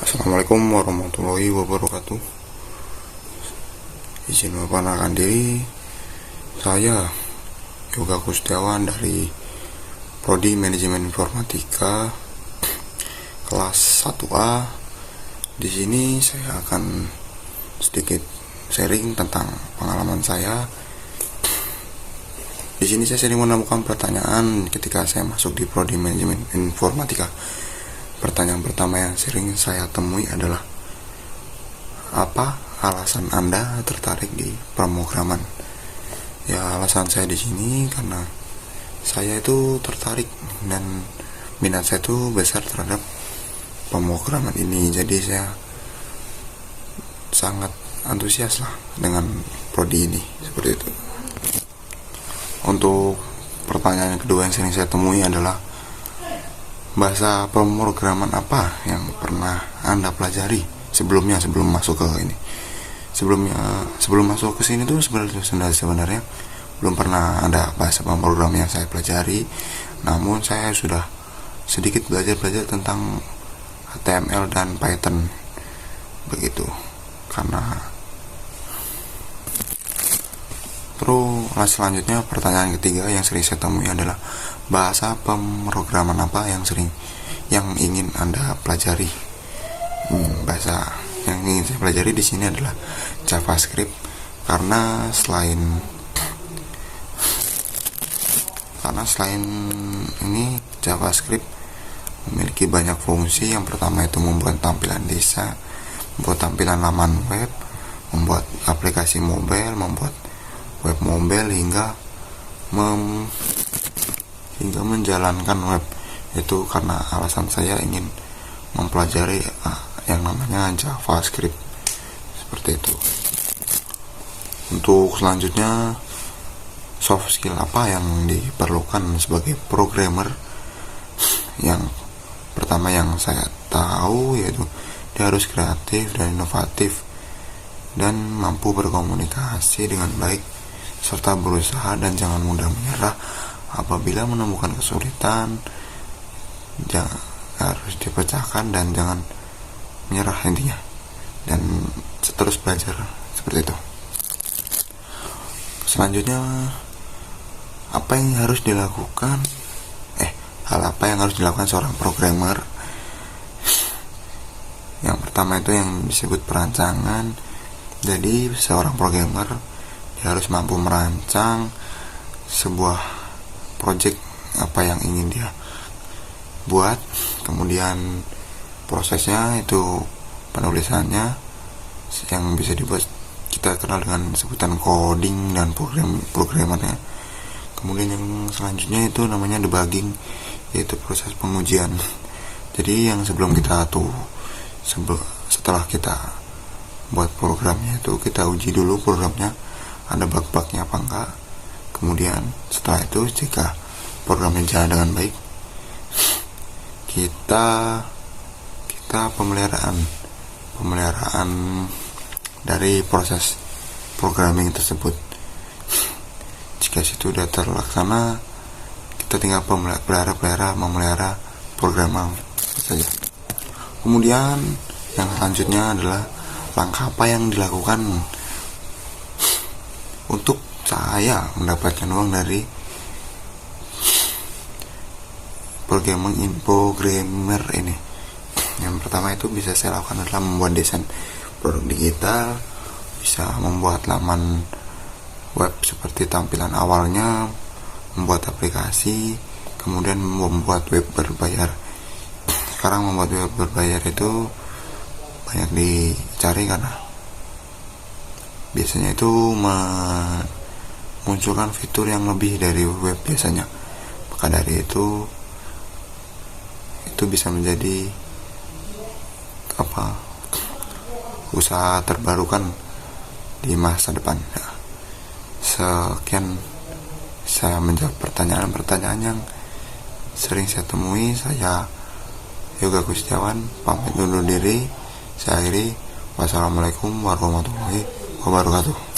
Assalamualaikum warahmatullahi wabarakatuh. Izin memperkenalkan diri, saya Yoga Kustiawan dari Prodi Manajemen Informatika kelas 1A. Di sini saya akan sedikit sharing tentang pengalaman saya. Di sini saya sering menemukan pertanyaan ketika saya masuk di Prodi Manajemen Informatika. Pertanyaan pertama yang sering saya temui adalah, apa alasan Anda tertarik di pemrograman? Ya, alasan saya di sini karena saya itu tertarik dan minat saya itu besar terhadap pemrograman ini. Jadi saya sangat antusias lah dengan prodi ini, seperti itu. Untuk pertanyaan kedua yang sering saya temui adalah, bahasa pemrograman apa yang pernah Anda pelajari sebelum masuk ke ini? Sebelum masuk ke sini tuh sebenarnya belum pernah ada bahasa pemrograman yang saya pelajari. Namun saya sudah sedikit belajar tentang HTML dan Python, begitu. Terus selanjutnya pertanyaan ketiga yang sering saya temui adalah, bahasa pemrograman apa yang ingin Anda pelajari? Bahasa yang ingin saya pelajari di sini adalah JavaScript, karena selain ini JavaScript memiliki banyak fungsi. Yang pertama itu membuat tampilan desa, membuat tampilan laman web, membuat aplikasi mobile, membuat web mobile hingga menjalankan web. Itu karena alasan saya ingin mempelajari yang namanya JavaScript, seperti itu. Untuk selanjutnya, soft skill apa yang diperlukan sebagai programmer? Yang pertama yang saya tahu yaitu dia harus kreatif dan inovatif dan mampu berkomunikasi dengan baik, serta berusaha dan jangan mudah menyerah apabila menemukan kesulitan. Harus dipecahkan dan jangan menyerah intinya, dan terus belajar, seperti itu. Selanjutnya, apa yang harus dilakukan hal apa yang harus dilakukan seorang programmer? Yang pertama itu yang disebut perancangan. Jadi seorang programmer dia harus mampu merancang sebuah project apa yang ingin dia buat. Kemudian prosesnya itu penulisannya yang bisa dibuat kita kenal dengan sebutan coding dan programmernya. Kemudian yang selanjutnya itu namanya debugging, yaitu proses pengujian. Jadi yang setelah kita buat programnya itu kita uji dulu programnya ada bug-bugnya apa enggak. Kemudian setelah itu jika programnya jalan dengan baik, kita pemeliharaan dari proses programming tersebut. Jika situ sudah terlaksana, kita tinggal memelihara program saja. Kemudian yang selanjutnya adalah, langkah apa yang dilakukan untuk saya mendapatkan uang dari programmer ini. Yang pertama itu bisa saya lakukan adalah membuat desain produk digital, bisa membuat laman web seperti tampilan awalnya, membuat aplikasi, kemudian membuat web berbayar. Sekarang membuat web berbayar itu banyak dicari karena biasanya itu memunculkan fitur yang lebih dari web biasanya. Maka dari itu bisa menjadi usaha terbarukan di masa depan. Sekian saya menjawab pertanyaan-pertanyaan yang sering saya temui. Saya Yoga Kustiawan pamit undur diri. Saya akhiri. Wassalamualaikum warahmatullahi wabarakatuh.